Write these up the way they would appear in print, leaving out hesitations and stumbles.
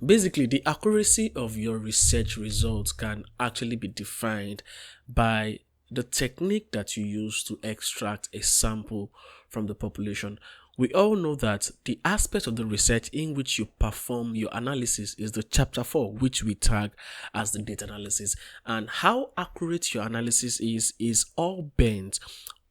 Basically, the accuracy of your research results can actually be defined by the technique that you use to extract a sample from the population. We all know that the aspect of the research in which you perform your analysis is the chapter 4, which we tag as the data analysis. And how accurate your analysis is all bent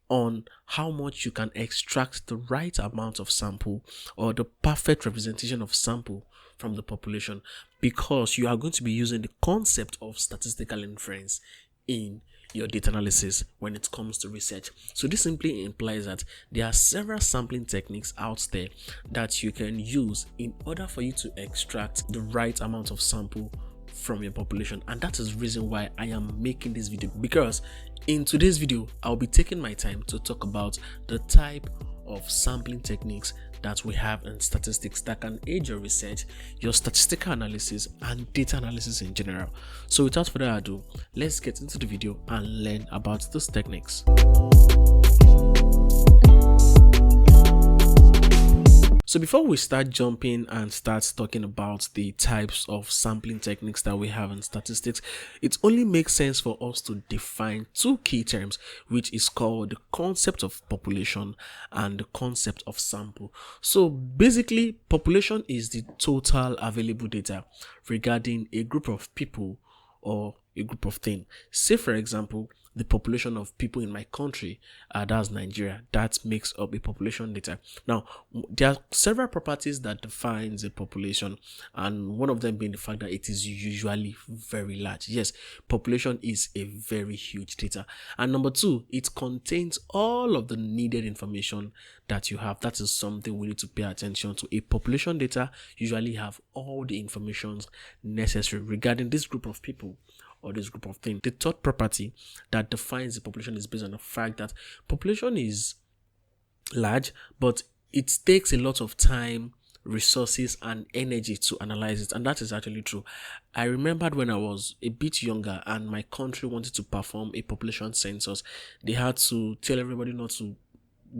on how much you can extract the right amount of sample or the perfect representation of sample from the population, because you are going to be using the concept of statistical inference in your data analysis when it comes to research. So this simply implies that there are several sampling techniques out there that you can use in order for you to extract the right amount of sample from your population. And that is the reason why I am making this video, because in today's video I'll be taking my time to talk about the type of sampling techniques that we have in statistics that can aid your research, your statistical analysis, and data analysis in general. So without further ado, let's get into the video and learn about these techniques. So before we start jumping and start talking about the types of sampling techniques that we have in statistics, it only makes sense for us to define two key terms, which is called the concept of population and the concept of sample. So basically, population is the total available data regarding a group of people or a group of things. Say for example, the population of people in my country, that's Nigeria, that makes up a population data. Now, there are several properties that defines a population, and one of them being the fact that it is usually very large. Yes, population is a very huge data. And number two, it contains all of the needed information that you have. That is something we need to pay attention to. A population data usually have all the information necessary regarding this group of people or this group of things. The third property that defines the population is based on the fact that population is large, but it takes a lot of time, resources, and energy to analyze it. And that is actually true. I remembered when I was a bit younger and my country wanted to perform a population census. They had to tell everybody not to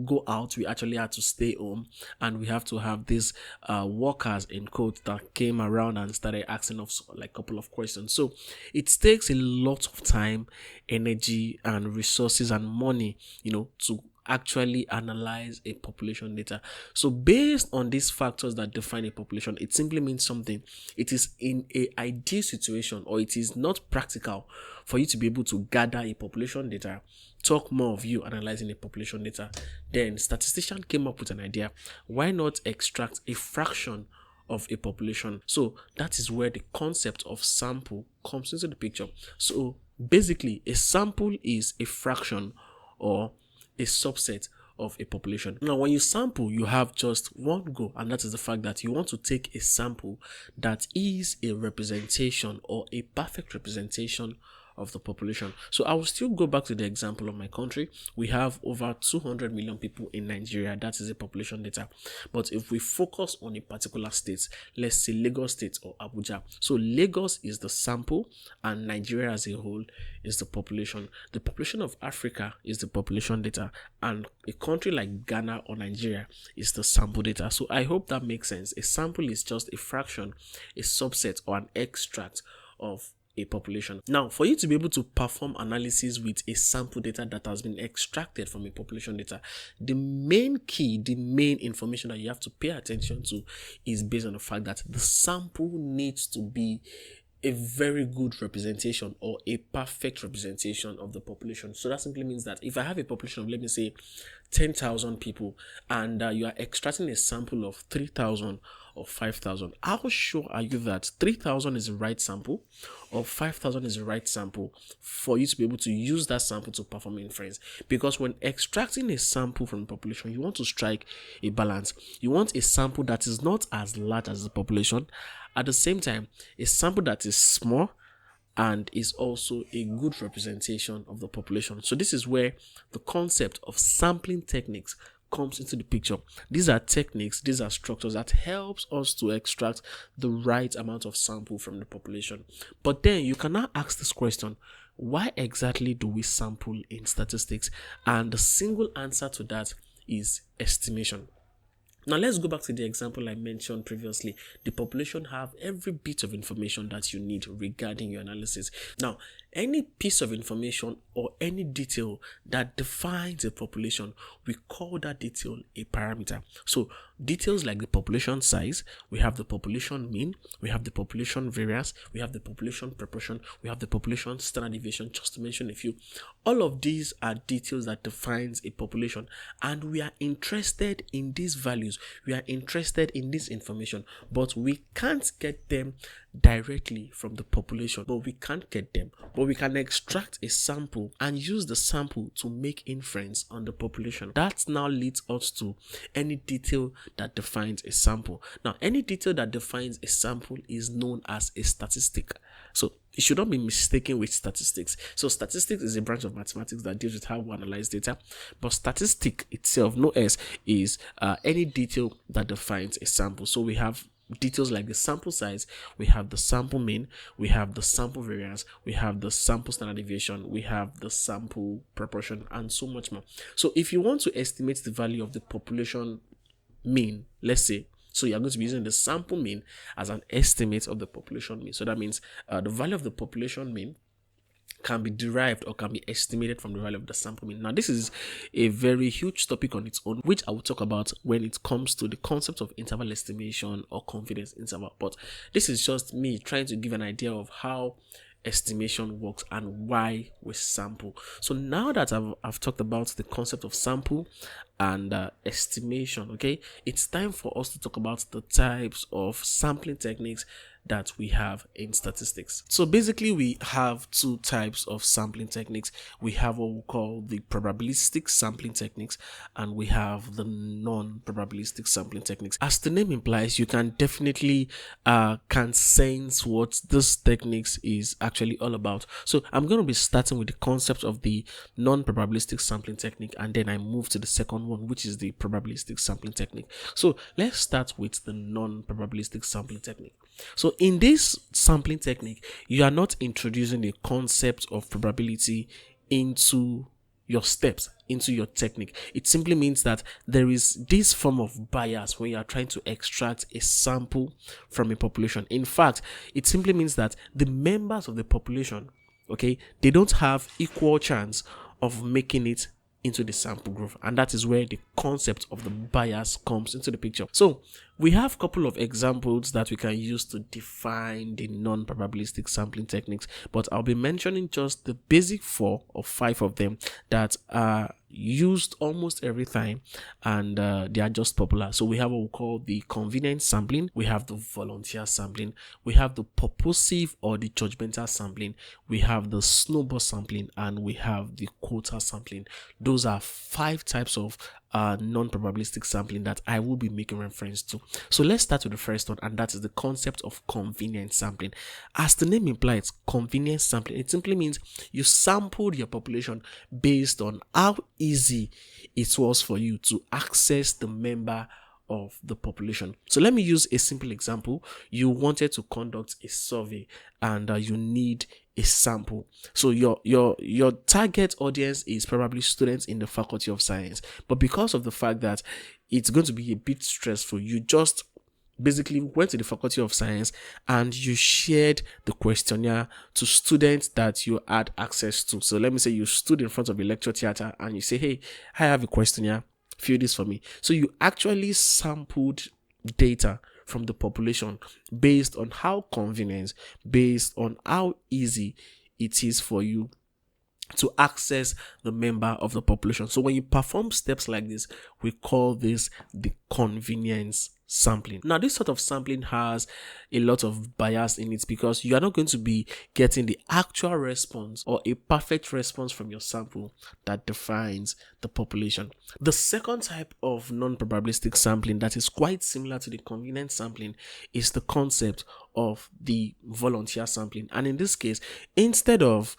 go out. We actually had to stay home, and we have to have these workers in quotes that came around and started asking us like a couple of questions. So it takes a lot of time, energy, and resources and money, to actually analyze a population data. So based on these factors that define a population, it simply means something. It is in an ideal situation, or it is not practical for you to be able to gather a population data, talk more of you analyzing a population data. Then statistician came up with an idea. Why not extract a fraction of a population? So that is where the concept of sample comes into the picture. So basically, a sample is a fraction or a subset of a population. Now, when you sample, you have just one goal, and that is the fact that you want to take a sample that is a representation or a perfect representation of the population. So I will still go back to the example of my country. We have over 200 million people in Nigeria. That is a population data. But if we focus on a particular state, let's say Lagos State or Abuja. So Lagos is the sample and Nigeria as a whole is the population. The population of Africa is the population data, and a country like Ghana or Nigeria is the sample data. So I hope that makes sense. A sample is just a fraction, a subset, or an extract of a population. Now, for you to be able to perform analysis with a sample data that has been extracted from a population data, the main key, the main information that you have to pay attention to is based on the fact that the sample needs to be a very good representation or a perfect representation of the population. So that simply means that if I have a population of, let me say, 10,000 people, and you are extracting a sample of 3,000 or 5,000, how sure are you that 3,000 is the right sample or 5,000 is the right sample for you to be able to use that sample to perform inference? Because when extracting a sample from the population, you want to strike a balance. You want a sample that is not as large as the population, at the same time a sample that is small and is also a good representation of the population. So this is where the concept of sampling techniques comes into the picture. These are techniques, these are structures that helps us to extract the right amount of sample from the population. But then you can now ask this question: why exactly do we sample in statistics? And the single answer to that is estimation. Now let's go back to the example I mentioned previously. The population have every bit of information that you need regarding your analysis. Now, any piece of information or any detail that defines a population, we call that detail a parameter. So details like the population size, we have the population mean, we have the population variance, we have the population proportion, we have the population standard deviation, just to mention a few. All of these are details that defines a population, and we are interested in these values. We are interested in this information, but we can't get them directly from the population. But we can extract a sample and use the sample to make inference on the population. That now leads us to any detail that defines a sample. Now, any detail that defines a sample is known as a statistic. So it should not be mistaken with statistics. So statistics is a branch of mathematics that deals with how we analyze data, but statistic itself, no S, is any detail that defines a sample. So we have details like the sample size, we have the sample mean, we have the sample variance, we have the sample standard deviation, we have the sample proportion, and so much more. So if you want to estimate the value of the population mean, let's say, so you're going to be using the sample mean as an estimate of the population mean. So that means the value of the population mean can be derived or can be estimated from the value of the sample mean. Now, this is a very huge topic on its own, which I will talk about when it comes to the concept of interval estimation or confidence interval. But this is just me trying to give an idea of how estimation works and why we sample. So now that I've talked about the concept of sample and estimation, okay, it's time for us to talk about the types of sampling techniques that we have in statistics. So basically we have two types of sampling techniques. We have what we call the probabilistic sampling techniques, and we have the non-probabilistic sampling techniques. As the name implies, you can definitely can sense what this techniques is actually all about. So I'm going to be starting with the concept of the non-probabilistic sampling technique, and then I move to the second one, which is the probabilistic sampling technique. So let's start with the non-probabilistic sampling technique. So in this sampling technique, you are not introducing the concept of probability into your steps, into your technique. It simply means that there is this form of bias when you are trying to extract a sample from a population. In fact, it simply means that the members of the population, okay, they don't have equal chance of making it into the sample group, and that is where the concept of the bias comes into the picture. So we have a couple of examples that we can use to define the non-probabilistic sampling techniques, but I'll be mentioning just the basic 4 or 5 of them that are used almost every time, and they are just popular. So we have what we call the convenience sampling, we have the volunteer sampling, we have the purposive or the judgmental sampling, we have the snowball sampling, and we have the quota sampling. Those are 5 types of non-probabilistic sampling that I will be making reference to. So let's start with the first one, and that is the concept of convenience sampling. As the name implies, convenience sampling, it simply means you sampled your population based on how easy it was for you to access the member of the population. So let me use a simple example. You wanted to conduct a survey and you need a sample. So your target audience is probably students in the Faculty of Science, but because of the fact that it's going to be a bit stressful, you just basically went to the Faculty of Science and you shared the questionnaire to students that you had access to. So let me say you stood in front of a lecture theater and you say, hey, I have a questionnaire, fill this for me. So you actually sampled data from the population based on how convenient, based on how easy it is for you to access the member of the population. So when you perform steps like this, we call this the convenience sampling. Now, this sort of sampling has a lot of bias in it because you are not going to be getting the actual response or a perfect response from your sample that defines the population. The second type of non-probabilistic sampling that is quite similar to the convenience sampling is the concept of the volunteer sampling. And in this case, instead of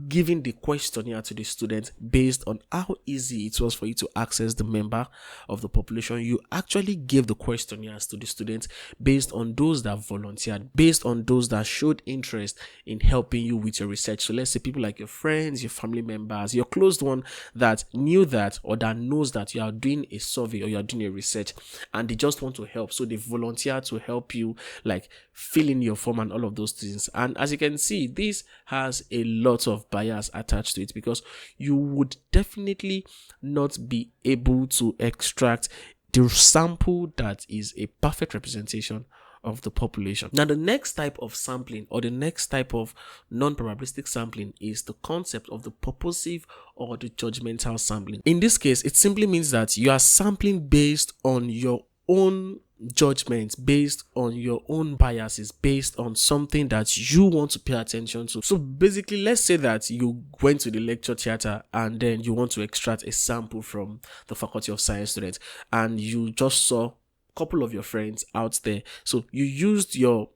giving the questionnaire to the student based on how easy it was for you to access the member of the population. You actually gave the questionnaires to the students based on those that volunteered, based on those that showed interest in helping you with your research. So let's say people like your friends, your family members, your closed one that knew that or that knows that you are doing a survey or you are doing a research and they just want to help. So they volunteer to help you, like fill in your form and all of those things. And as you can see, this has a lot of bias attached to it, because you would definitely not be able to extract the sample that is a perfect representation of the population. Now, the next type of sampling, or the next type of non-probabilistic sampling, is the concept of the purposive or the judgmental sampling. In this case, it simply means that you are sampling based on your own judgments, based on your own biases, based on something that you want to pay attention to. So basically, let's say that you went to the lecture theater and then you want to extract a sample from the Faculty of Science students, and you just saw couple of your friends out there. So you used your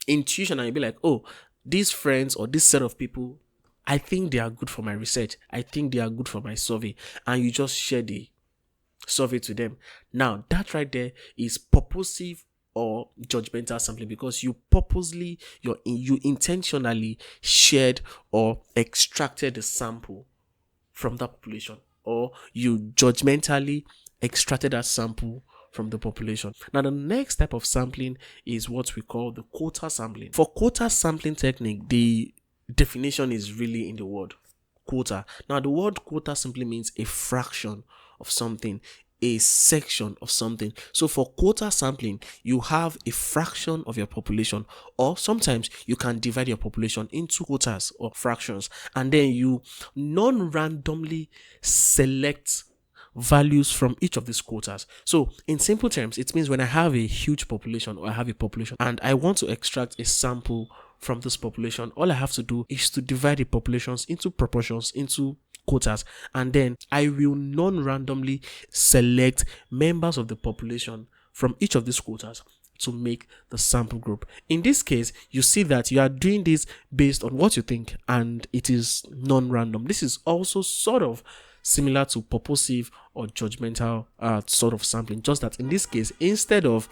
intuition and you'd be like, oh, these friends or this set of people, I think they are good for my research. I think they are good for my survey. And you just share the survey to them. Now, that right there is purposive or judgmental sampling, because you purposely, you intentionally shared or extracted the sample from that population, or you judgmentally extracted that sample from the population. Now, the next type of sampling is what we call the quota sampling. For quota sampling technique, the definition is really in the word quota. Now, the word quota simply means a fraction of something, a section of something. So for quota sampling, you have a fraction of your population, or sometimes you can divide your population into quotas or fractions, and then you non-randomly select values from each of these quotas. So in simple terms, it means when I have a huge population, or I have a population and I want to extract a sample from this population, all I have to do is to divide the populations into proportions, into quotas, and then I will non-randomly select members of the population from each of these quotas to make the sample group. In this case, you see that you are doing this based on what you think, and it is non-random. This is also sort of similar to purposive or judgmental sort of sampling, just that in this case, instead of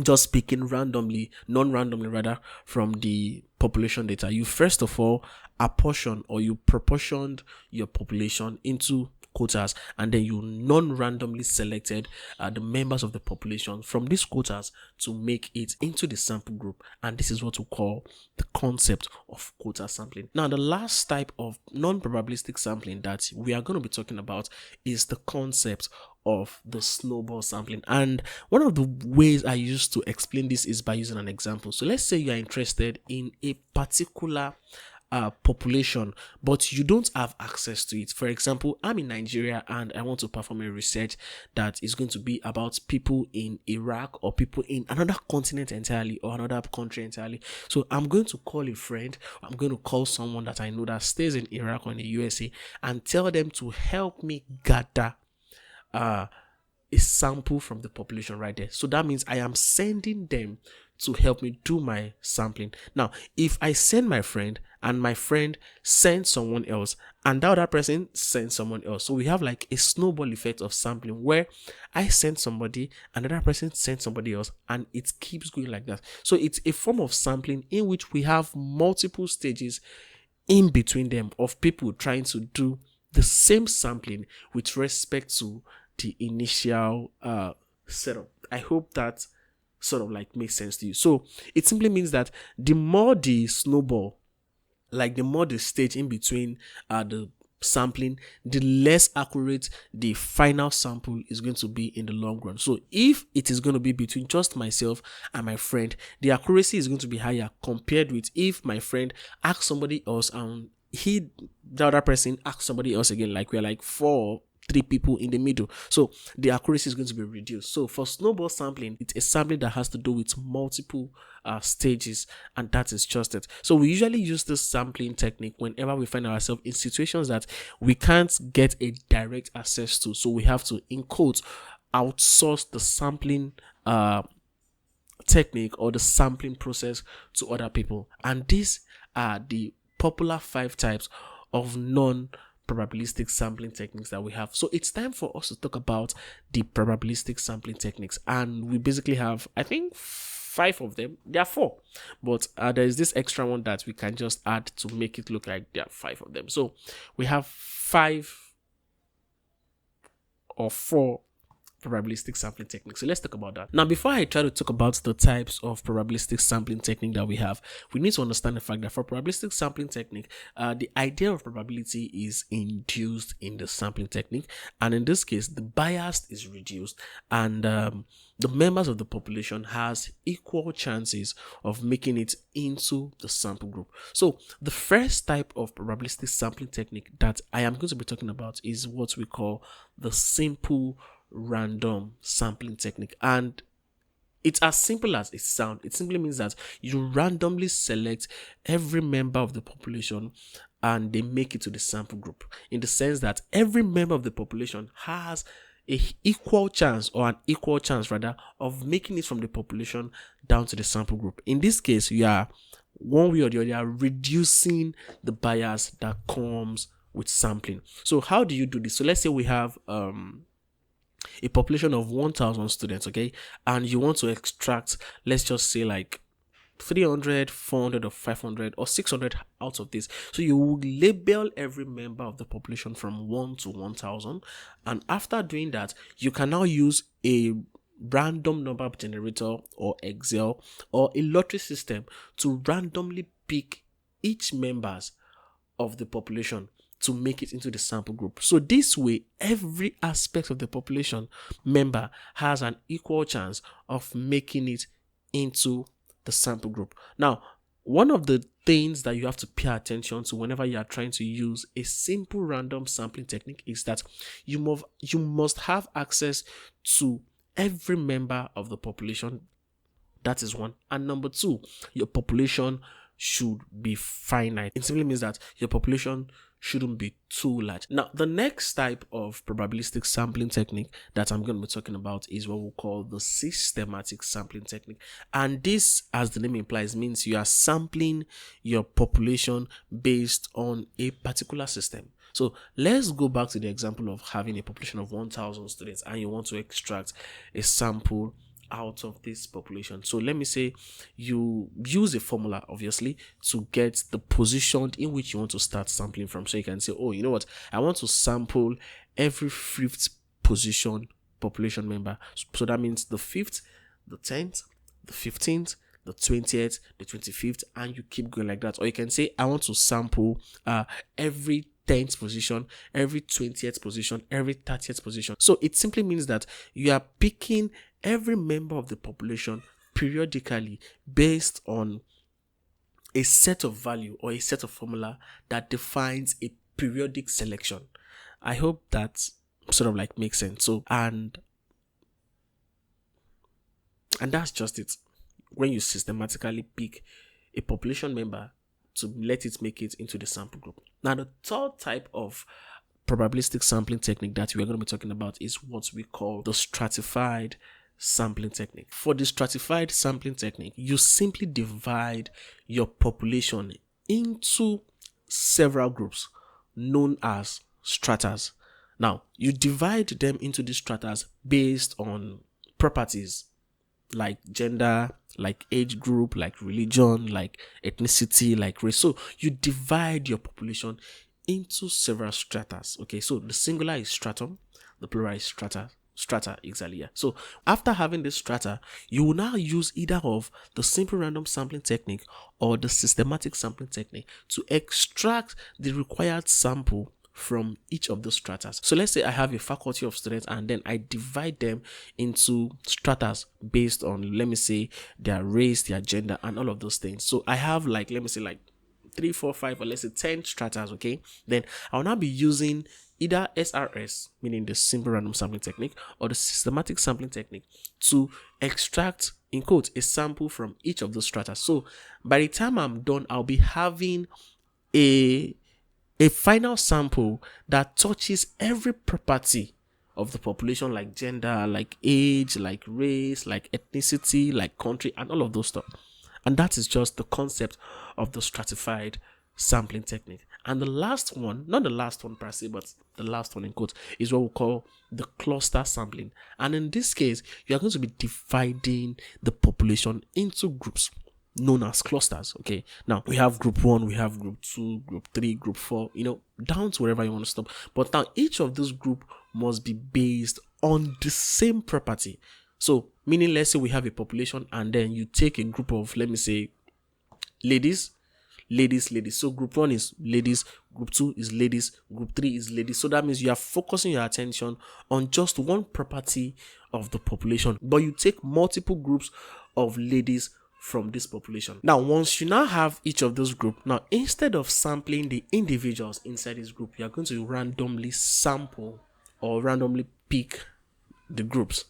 just picking randomly, non-randomly rather, from the population data, you first of all apportion, or you proportioned your population into quotas, and then you non-randomly selected the members of the population from these quotas to make it into the sample group, and this is what we call the concept of quota sampling. Now, the last type of non-probabilistic sampling that we are going to be talking about is the concept of the snowball sampling. And one of the ways I used to explain this is by using an example. So let's say you are interested in a particular population, but you don't have access to it. For example, I'm in Nigeria and I want to perform a research that is going to be about people in Iraq, or people in another continent entirely, or another country entirely. So I'm going to call a friend, I'm going to call someone that I know that stays in Iraq or in the USA, and tell them to help me gather a sample from the population right there. So that means I am sending them to help me do my sampling. Now, if I send my friend and my friend sends someone else and that other person sends someone else, so we have like a snowball effect of sampling where I send somebody, another person sends somebody else, and it keeps going like that. So it's a form of sampling in which we have multiple stages in between them of people trying to do the same sampling with respect to the initial setup. I hope that sort of like makes sense to you. So it simply means that the more the snowball, like the more the stage in between the sampling, the less accurate the final sample is going to be in the long run. So if it is going to be between just myself and my friend, the accuracy is going to be higher compared with if my friend asks somebody else and the other person asks somebody else again, like we're like 3 people in the middle. So the accuracy is going to be reduced. So for snowball sampling, it's a sampling that has to do with multiple stages, and that is just it. So we usually use this sampling technique whenever we find ourselves in situations that we can't get a direct access to. So we have to, in quotes, outsource the sampling technique or the sampling process to other people. And these are the popular 5 types of non-probabilistic sampling techniques that we have. So it's time for us to talk about the probabilistic sampling techniques, and we basically have, I think, 5 of them. There are 4, but there is this extra one that we can just add to make it look like there are 5 of them. So we have 5 or 4 probabilistic sampling techniques. So let's talk about that. Now, before I try to talk about the types of probabilistic sampling technique that we have, we need to understand the fact that for probabilistic sampling technique, the idea of probability is induced in the sampling technique, and in this case, the bias is reduced, and the members of the population has equal chances of making it into the sample group. So the first type of probabilistic sampling technique that I am going to be talking about is what we call the simple random sampling technique, and it's as simple as it sounds. It simply means that you randomly select every member of the population and they make it to the sample group, in the sense that every member of the population has an equal chance rather of making it from the population down to the sample group. In this case, you are one way or the other reducing the bias that comes with sampling. So how do you do this? So let's say we have a population of 1,000 students, okay, and you want to extract, let's just say, like 300, 400, or 500 or 600 out of this. So you will label every member of the population from 1 to 1,000, and after doing that, you can now use a random number generator or Excel or a lottery system to randomly pick each members of the population to make it into the sample group. So this way, every aspect of the population member has an equal chance of making it into the sample group. Now, one of the things that you have to pay attention to whenever you are trying to use a simple random sampling technique is that you must have access to every member of the population. That is one. And number 2, your population should be finite. It simply means that your population shouldn't be too large. Now, the next type of probabilistic sampling technique that I'm going to be talking about is what we call the systematic sampling technique. And this, as the name implies, means you are sampling your population based on a particular system. So let's go back to the example of having a population of 1,000 students and you want to extract a sample out of this population. So let me say you use a formula, obviously, to get the position in which you want to start sampling from. So you can say, oh, you know what, I want to sample every 5th position population member. So that means the 5th, the 10th, the 15th, the 20th, the 25th, and you keep going like that. Or you can say, I want to sample every 10th position, every 20th position, every 30th position. So it simply means that you are picking every member of the population periodically based on a set of value or a set of formula that defines a periodic selection. I hope that sort of like makes sense. So and that's just it. When you systematically pick a population member to let it make it into the sample group. Now, the third type of probabilistic sampling technique that we are going to be talking about is what we call the stratified sampling technique. For the stratified sampling technique, you simply divide your population into several groups known as stratas. Now, you divide them into these stratas based on properties like gender, like age group, like religion, like ethnicity, like race. So you divide your population into several stratas. Okay, so the singular is stratum, the plural is strata exactly. Yeah. So after having this strata, you will now use either of the simple random sampling technique or the systematic sampling technique to extract the required sample from each of those stratas. So let's say I have a faculty of students and then I divide them into stratas based on, let me say, their race, their gender, and all of those things. So I have like, let me say like 3, 4, 5, or let's say 10 stratas, okay? Then I'll now be using either SRS, meaning the simple random sampling technique, or the systematic sampling technique to extract, in quotes, a sample from each of those strata. So by the time I'm done, I'll be having a final sample that touches every property of the population, like gender, like age, like race, like ethnicity, like country, and all of those stuff. And that is just the concept of the stratified sampling technique. And the last one, not the last one per se, but the last one in quotes, is what we call the cluster sampling. And in this case, you are going to be dividing the population into groups known as clusters. Okay, now we have group 1, we have group 2, group 3, group 4, down to wherever you want to stop. But now each of those group must be based on the same property. So meaning, let's say we have a population and then you take a group of, let me say, ladies. So group 1 is ladies, group 2 is ladies, group 3 is ladies. So that means you are focusing your attention on just one property of the population, but you take multiple groups of ladies from this population. Now, once you now have each of those groups, now instead of sampling the individuals inside this group, you are going to randomly sample or randomly pick the groups.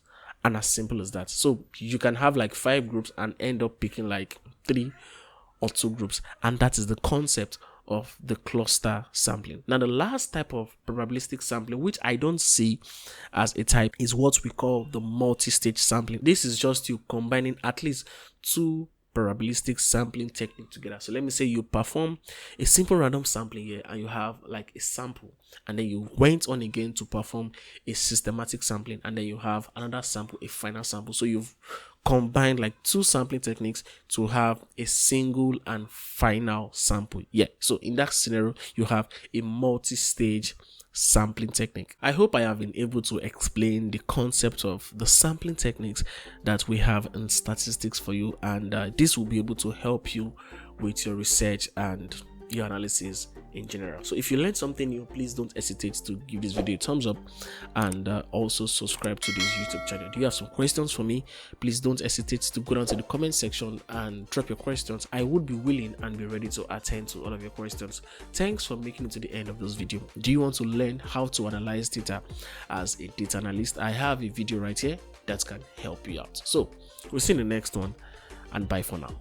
And as simple as that. So you can have like 5 groups and end up picking like 3 or 2 groups, and that is the concept of the cluster sampling. Now, the last type of probabilistic sampling, which I don't see as a type, is what we call the multi-stage sampling. This is just you combining at least 2 probabilistic sampling technique together. So let me say you perform a simple random sampling here and you have like a sample, and then you went on again to perform a systematic sampling, and then you have another sample, a final sample. So you've combined like 2 sampling techniques to have a single and final sample. So in that scenario, you have a multi-stage sampling technique. I hope I have been able to explain the concept of the sampling techniques that we have in statistics for you, and this will be able to help you with your research and your analysis in general. So if you learned something new, please don't hesitate to give this video a thumbs up, and also subscribe to this YouTube channel. Do you have some questions for me? Please don't hesitate to go down to the comment section and drop your questions. I would be willing and be ready to attend to all of your questions. Thanks for making it to the end of this video. Do you want to learn how to analyze data as a data analyst? I have a video right here that can help you out. So we'll see you in the next one, and bye for now.